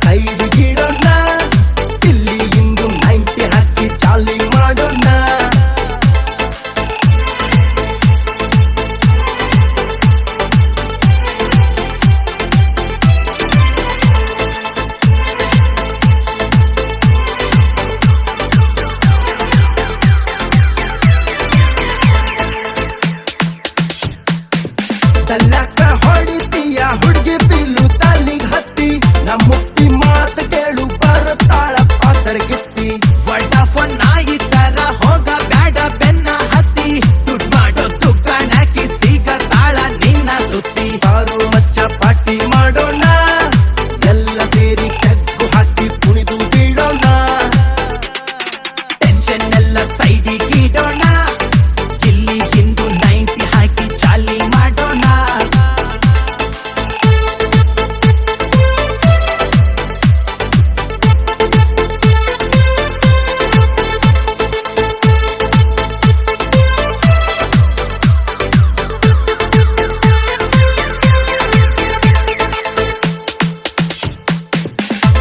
side ಗಿಡೋಣ ಇಲ್ಲಿ ಇಂದು 90 ಹಾಕಿ ಚಾಲಿ ಮಾಡೋಣ ತಲ್ಲಕ ಹೊಡಿತೀಯ ಹುಡುಗಿ ಬಿಲ್ಲು ತಾಲಿಗ್ ಹತ್ತಿ ನಮ್ಮುಟ್ಟಿ ಮಾತು ಕೇಳು ಬರುತ್ತಾಳ ಪಾತರ್ಗಿತ್ತಿ ವಡಾಫೋನ್ ನಾಯಿ ತರ ಹೋಗ ಬ್ಯಾಡ ಬೆನ್ನ ಹತ್ತಿ ದುಡ್ಡು ಮಾಡೋ ದುಕಾಣಕ್ಕೆ ಸಿಗತಾಳ ನಿನ್ನ ಸುತ್ತಿ ಬಾರೋ ಮಚ್ಚ ಪಾರ್ಟಿ ಮಾಡೋಣ ಎಲ್ಲ ಸೇರಿ ತೆಗ್ಗು ಹಾಕಿ ಕುಣಿದು ಬೀಳೋಣ ಟೆನ್ಷನ್ ಎಲ್ಲ ಸೈಡಿಗೆ ಇಡೋಣ ಇಲ್ಲಿ ಇಂದು 90 ಹಾಕಿ ಚಾಲಿ ಮಾಡೋಣ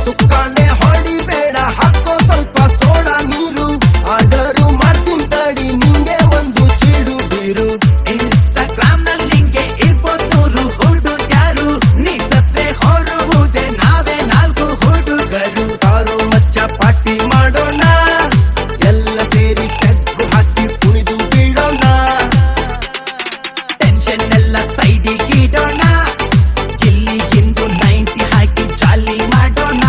ತುಕ್ಕಾನೆ ಹೊಡಿಬೇಡ ಹಾಕೋ ಸ್ವಲ್ಪ ಸೋಡಾ ನೀರು ಆರ್ಡರು ಮಾಡ್ತೀನಿ ತಡಿ ನಿಂಗೆ ಒಂದು ಚೀಡು ಬೀರು ಇನ್ಸ್ಟಾಗ್ರಾಮ್ ನಲ್ಲಿ ನಿಂಗೆ ಇರ್ಬೋದು ಹುಡುಗ್ಯಾರು ನೀ ಸತ್ತೆ ಹೊರುವುದೇ ನಾವೇ 4 ಹುಡುಗರು ಬಾರೋ ಮಚ್ಚ ಪಾರ್ಟಿ ಮಾಡೋಣ ಎಲ್ಲ ಸೇರಿ ತೆಗ್ಗು ಹಾಕಿ ಕುಣಿದು ಬೀಳೋಣ ಟೆನ್ಷನ್ ಎಲ್ಲ ಸೈಡಿಗೆ ಇಡೋಣ ಇಲ್ಲಿ ಇಂದು 90 ಹಾಕಿ ಚಾಲಿ ಮಾಡೋಣ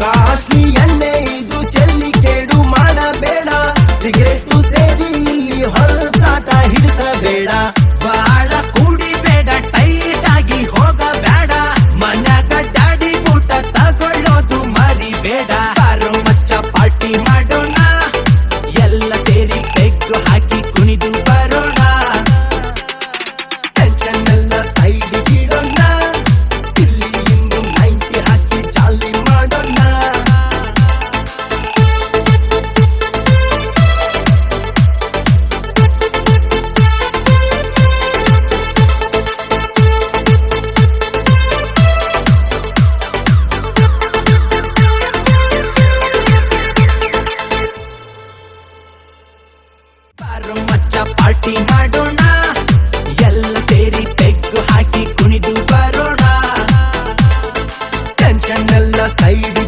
ಕಾಸ್ಟ್ಲಿ ಎಣ್ಣೆ ಇದು ಚೆಲ್ಲಿ ಕೇಡು ಮಾಡಬೇಡ ಸಿಗರೇಟು ಸೇರಿ ಇಲ್ಲಿ ಹೊಲಸಾಟ ಹಿಡಿಸಬೇಡ ಬಾಳ ಕುಡಿಬೇಡ ಟೈಟ್ ಆಗಿ ಹೋಗಬೇಡ ಮನ್ಯಾಗ ಡ್ಯಾಡಿ ಊಟ ತಗೊಳ್ಳೋದು ಮರಿಬೇಡ ಬಾರೋ ಮಚ್ಚ ಪಾರ್ಟಿ ಮಾಡೋಣ ಎಲ್ಲ ಸೇರಿ ತೆಗ್ಗು ಹಾಕಿ ಕುಣಿದು ಬರೋಣ ಟೆನ್ಷನ್ ಎಲ್ಲ ಸೈಡ್ ಗಿಡೋಣ ಇಲ್ಲಿ ಇಂದು 90 ಹಾಕಿ ಚಾಲಿ ಮಾಡೋಣ ಬಾರೋ ಮಚ್ಚ ಪಾರ್ಟಿ ಮಾಡೋಣ ಎಲ್ಲ ಸೇರಿ ತೆಗ್ಗು ಹಾಕಿ ಕುಣಿದು ಬರೋಣ ಟೆನ್ಷನ್ ಎಲ್ಲ ಸೈಡ್